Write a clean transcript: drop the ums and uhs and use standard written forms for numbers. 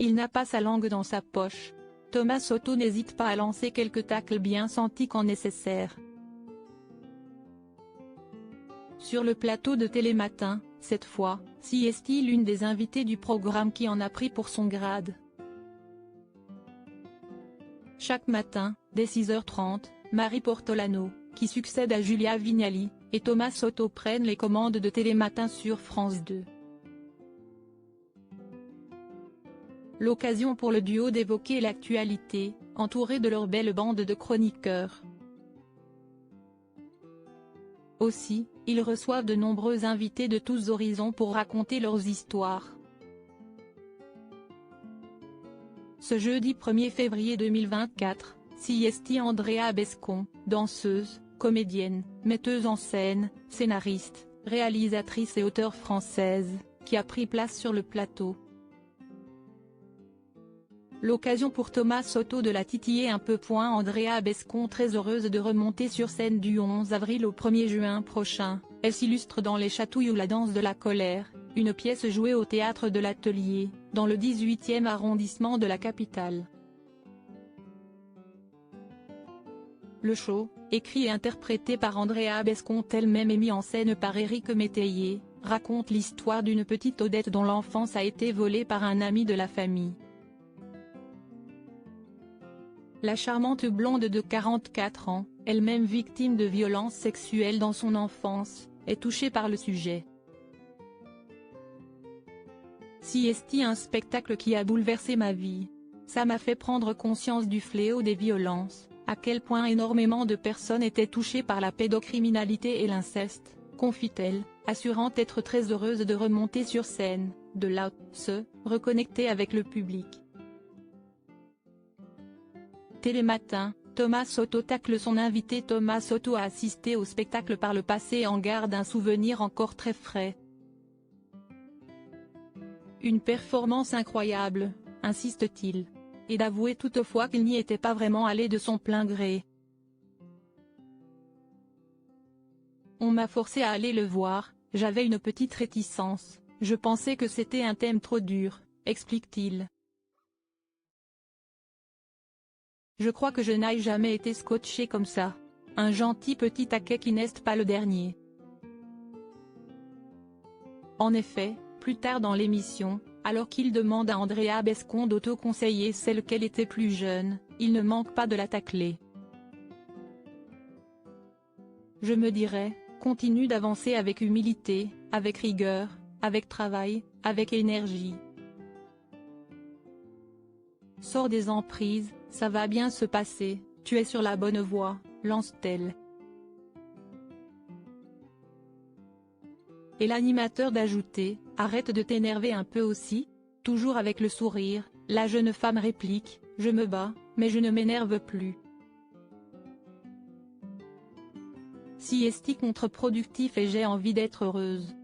Il n'a pas sa langue dans sa poche. Thomas Soto n'hésite pas à lancer quelques tacles bien sentis quand nécessaire. Sur le plateau de Télématin, cette fois, est l'une des invitées du programme qui en a pris pour son grade. Chaque matin, dès 6h30, Marie Portolano, qui succède à Julia Vignali, et Thomas Soto prennent les commandes de Télématin sur France 2. L'occasion pour le duo d'évoquer l'actualité, entouré de leur belle bande de chroniqueurs. Aussi, ils reçoivent de nombreux invités de tous horizons pour raconter leurs histoires. Ce jeudi 1er février 2024, Andrea Bescon, danseuse, comédienne, metteuse en scène, scénariste, réalisatrice et auteure française, qui a pris place sur le plateau. L'occasion pour Thomas Soto de la titiller un peu. Andrea Bescon très heureuse de remonter sur scène du 11 avril au 1er juin prochain, elle s'illustre dans Les Chatouilles ou la danse de la colère, une pièce jouée au théâtre de l'Atelier, dans le 18e arrondissement de la capitale. Le show, écrit et interprété par Andrea Bescon elle-même et mis en scène par Éric Métayer, raconte l'histoire d'une petite Odette dont l'enfance a été volée par un ami de la famille. La charmante blonde de 44 ans, elle-même victime de violences sexuelles dans son enfance, est touchée par le sujet. Un spectacle qui a bouleversé ma vie. Ça m'a fait prendre conscience du fléau des violences, à quel point énormément de personnes étaient touchées par la pédocriminalité et l'inceste, confie-t-elle, assurant être très heureuse de remonter sur scène, de là, se reconnecter avec le public. Télématin, Thomas Soto tacle son invité. Thomas Soto a assisté au spectacle par le passé et en garde un souvenir encore très frais. Une performance incroyable, insiste-t-il, et d'avouer toutefois qu'il n'y était pas vraiment allé de son plein gré. On m'a forcé à aller le voir, j'avais une petite réticence, je pensais que c'était un thème trop dur, explique-t-il. Je crois que je n'ai jamais été scotché comme ça. Un gentil petit taquet qui n'est pas le dernier. En effet, plus tard dans l'émission, alors qu'il demande à Andrea Bescon d'auto-conseiller celle qu'elle était plus jeune, il ne manque pas de la tacler. Je me dirais, continue d'avancer avec humilité, avec rigueur, avec travail, avec énergie. Sors des emprises, ça va bien se passer, tu es sur la bonne voie, lance-t-elle. Et l'animateur d'ajouter, arrête de t'énerver un peu aussi, toujours avec le sourire, la jeune femme réplique, je me bats, mais je ne m'énerve plus. Si est contre-productif et j'ai envie d'être heureuse.